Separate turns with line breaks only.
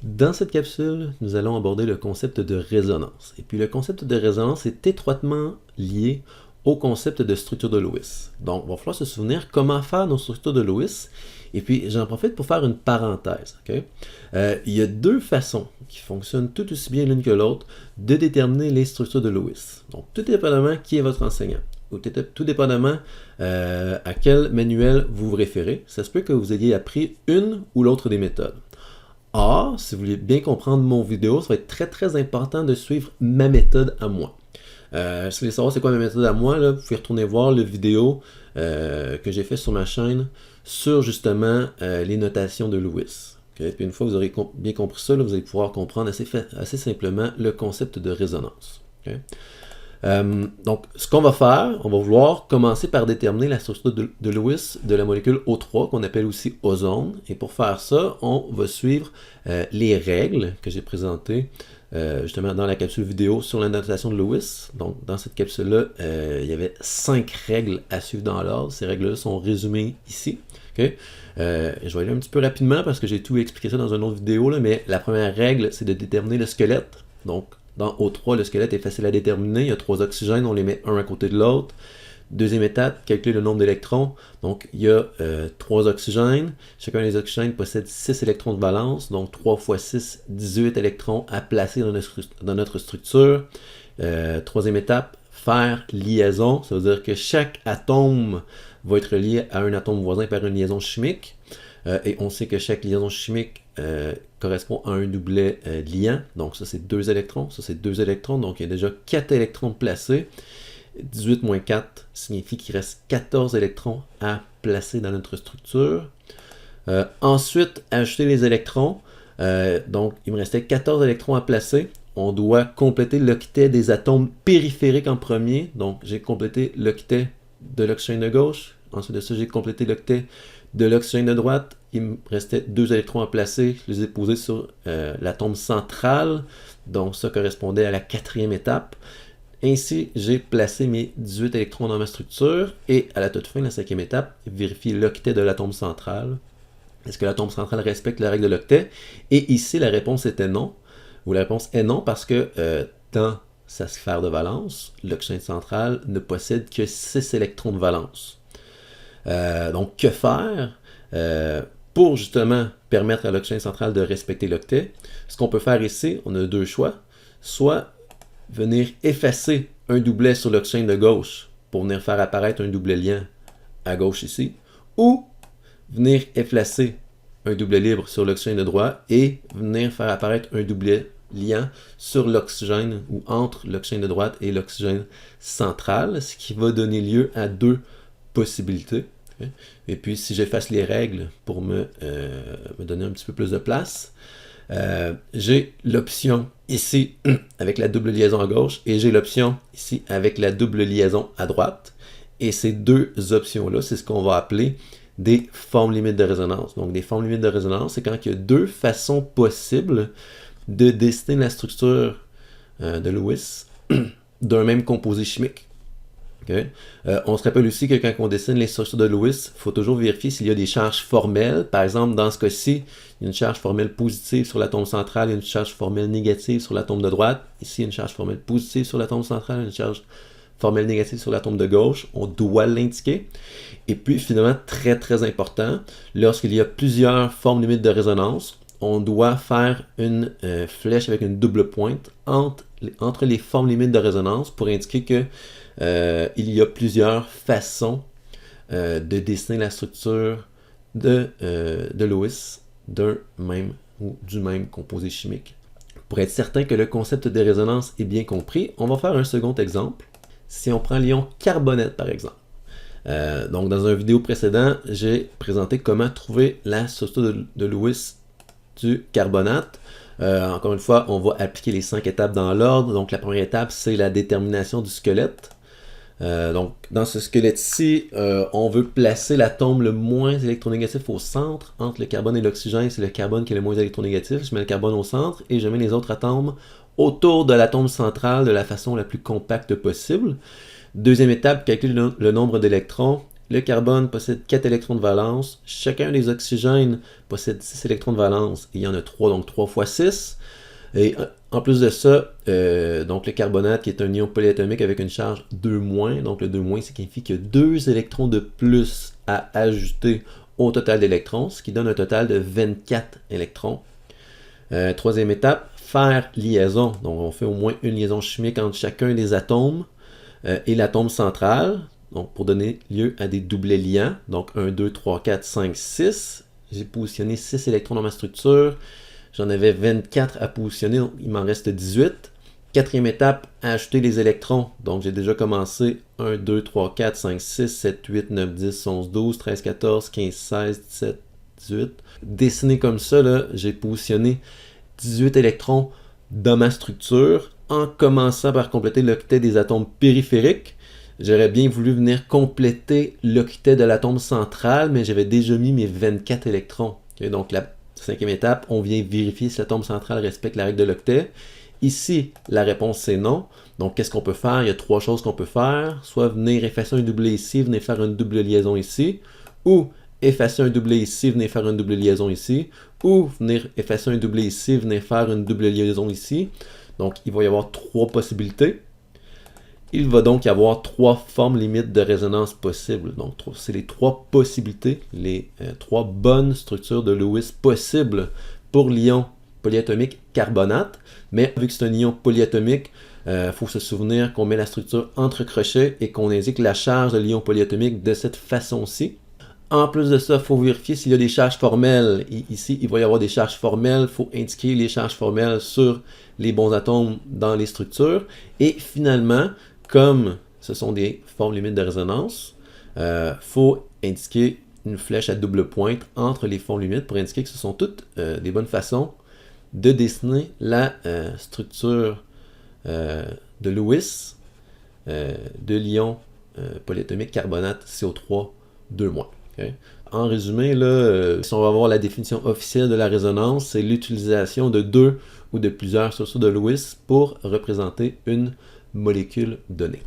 Dans cette capsule, nous allons aborder le concept de résonance. Et puis le concept de résonance est étroitement lié au concept de structure de Lewis. Donc, il va falloir se souvenir comment faire nos structures de Lewis. Et puis, j'en profite pour faire une parenthèse. Okay? Il y a deux façons qui fonctionnent tout aussi bien l'une que l'autre de déterminer les structures de Lewis. Donc, tout dépendamment qui est votre enseignant, ou tout dépendamment à quel manuel vous vous référez, ça se peut que vous ayez appris une ou l'autre des méthodes. Or, si vous voulez bien comprendre mon vidéo, ça va être très important de suivre ma méthode à moi. Si vous voulez savoir c'est quoi ma méthode à moi, là, vous pouvez retourner voir le vidéo que j'ai fait sur ma chaîne sur justement les notations de Lewis. Okay? Puis une fois que vous aurez bien compris ça, là, vous allez pouvoir comprendre assez simplement le concept de résonance. Okay? Donc, ce qu'on va faire, on va vouloir commencer par déterminer la structure de Lewis de la molécule O3, qu'on appelle aussi ozone. Et pour faire ça, on va suivre les règles que j'ai présentées justement dans la capsule vidéo sur la notation de Lewis. Donc, dans cette capsule-là, il y avait 5 règles à suivre dans l'ordre. Ces règles-là sont résumées ici. Okay? Je vais aller un petit peu rapidement parce que j'ai tout expliqué ça dans une autre vidéo, là, mais la première règle, c'est de déterminer le squelette. Donc, dans O3, le squelette est facile à déterminer. Il y a 3 oxygènes, on les met un à côté de l'autre. Deuxième étape, calculer le nombre d'électrons. Donc, il y a 3 oxygènes. Chacun des oxygènes possède 6 électrons de valence. Donc, 3 fois 6, 18 électrons à placer dans notre structure. Troisième étape, faire liaison. Ça veut dire que chaque atome va être lié à un atome voisin par une liaison chimique. Et on sait que chaque liaison chimique correspond à un doublet liant. Donc ça c'est 2 électrons, ça c'est 2 électrons, donc il y a déjà 4 électrons placés. 18 moins 4 signifie qu'il reste 14 électrons à placer dans notre structure. Ensuite, ajouter les électrons. Donc il me restait 14 électrons à placer. On doit compléter l'octet des atomes périphériques en premier. Donc j'ai complété l'octet de l'oxygène de gauche. Ensuite de ça, j'ai complété l'octet de l'oxygène de droite. Il me restait 2 électrons à placer. Je les ai posés sur l'atome central. Donc ça correspondait à la 4e étape. Ainsi, j'ai placé mes 18 électrons dans ma structure. Et à la toute fin, la 5e étape, vérifier l'octet de l'atome central. Est-ce que l'atome central respecte la règle de l'octet? Et ici, la réponse était non. Ou la réponse est non parce que dans sa sphère de valence, l'oxygène central ne possède que 6 électrons de valence. Donc, que faire pour justement permettre à l'oxygène central de respecter l'octet? Ce qu'on peut faire ici, on a 2 choix. Soit venir effacer un doublet sur l'oxygène de gauche pour venir faire apparaître un doublet liant à gauche ici, ou venir effacer un doublet libre sur l'oxygène de droite et venir faire apparaître un doublet liant sur l'oxygène ou entre l'oxygène de droite et l'oxygène central, ce qui va donner lieu à 2 possibilités. Et puis, si j'efface les règles pour me donner un petit peu plus de place, j'ai l'option ici avec la double liaison à gauche et j'ai l'option ici avec la double liaison à droite. Et ces 2 options-là, c'est ce qu'on va appeler des formes limites de résonance. Donc, des formes limites de résonance, c'est quand il y a 2 façons possibles de dessiner la structure de Lewis d'un même composé chimique. Okay? On se rappelle aussi que quand on dessine les structures de Lewis, il faut toujours vérifier s'il y a des charges formelles. Par exemple, dans ce cas-ci, il y a une charge formelle positive sur l'atome central et une charge formelle négative sur l'atome de droite. Ici, il y a une charge formelle positive sur l'atome central et une charge formelle négative sur l'atome de gauche. On doit l'indiquer. Et puis, finalement, très important, lorsqu'il y a plusieurs formes limites de résonance, on doit faire une flèche avec une double pointe entre les formes limites de résonance pour indiquer que il y a plusieurs façons de dessiner la structure de Lewis d'un même ou du même composé chimique. Pour être certain que le concept de résonance est bien compris, on va faire un second exemple. Si on prend l'ion carbonate par exemple. Donc dans une vidéo précédente, j'ai présenté comment trouver la structure de Lewis du carbonate. Encore une fois, on va appliquer les 5 étapes dans l'ordre. Donc la première étape, c'est la détermination du squelette. Donc, dans ce squelette-ci, on veut placer l'atome le moins électronégatif au centre. Entre le carbone et l'oxygène, c'est le carbone qui est le moins électronégatif. Je mets le carbone au centre et je mets les autres atomes autour de l'atome central de la façon la plus compacte possible. Deuxième étape, calculer le nombre d'électrons. le carbone possède 4 électrons de valence. Chacun des oxygènes possède 6 électrons de valence. Et il y en a 3, donc 3 fois 6. Et en plus de ça, donc le carbonate qui est un ion polyatomique avec une charge 2-. Donc le 2- signifie qu'il y a 2 électrons de plus à ajouter au total d'électrons, ce qui donne un total de 24 électrons. Troisième étape, faire liaison. Donc on fait au moins une liaison chimique entre chacun des atomes et l'atome central, donc pour donner lieu à des doublets liants. Donc 1, 2, 3, 4, 5, 6. J'ai positionné 6 électrons dans ma structure. J'en avais 24 à positionner, donc il m'en reste 18. Quatrième étape, ajouter les électrons. Donc j'ai déjà commencé 1, 2, 3, 4, 5, 6, 7, 8, 9, 10, 11, 12, 13, 14, 15, 16, 17, 18. Dessiné comme ça, j'ai positionné 18 électrons dans ma structure en commençant par compléter l'octet des atomes périphériques. J'aurais bien voulu venir compléter l'octet de l'atome central, mais j'avais déjà mis mes 24 électrons. Okay, donc la cinquième étape, on vient vérifier si l'atome central respecte la règle de l'octet. Ici, la réponse c'est non. Donc, qu'est-ce qu'on peut faire? Il y a 3 choses qu'on peut faire. Soit venir effacer un doublet ici, venir faire une double liaison ici. Ou effacer un doublet ici, venir faire une double liaison ici. Ou venir effacer un doublet ici, venir faire une double liaison ici. Donc, il va y avoir 3 possibilités. Il va donc y avoir 3 formes limites de résonance possibles. Donc, c'est les 3 possibilités, les 3 bonnes structures de Lewis possibles pour l'ion polyatomique carbonate. Mais vu que c'est un ion polyatomique, il faut se souvenir qu'on met la structure entre crochets et qu'on indique la charge de l'ion polyatomique de cette façon-ci. En plus de ça, il faut vérifier s'il y a des charges formelles. Ici, il va y avoir des charges formelles. Il faut indiquer les charges formelles sur les bons atomes dans les structures. Et finalement, comme ce sont des formes limites de résonance, il faut indiquer une flèche à double pointe entre les formes limites pour indiquer que ce sont toutes des bonnes façons de dessiner la structure de Lewis de l'ion polyatomique carbonate CO3 2-. Okay? En résumé, si on va voir la définition officielle de la résonance, c'est l'utilisation de 2 ou de plusieurs structures de Lewis pour représenter une molécule donnée.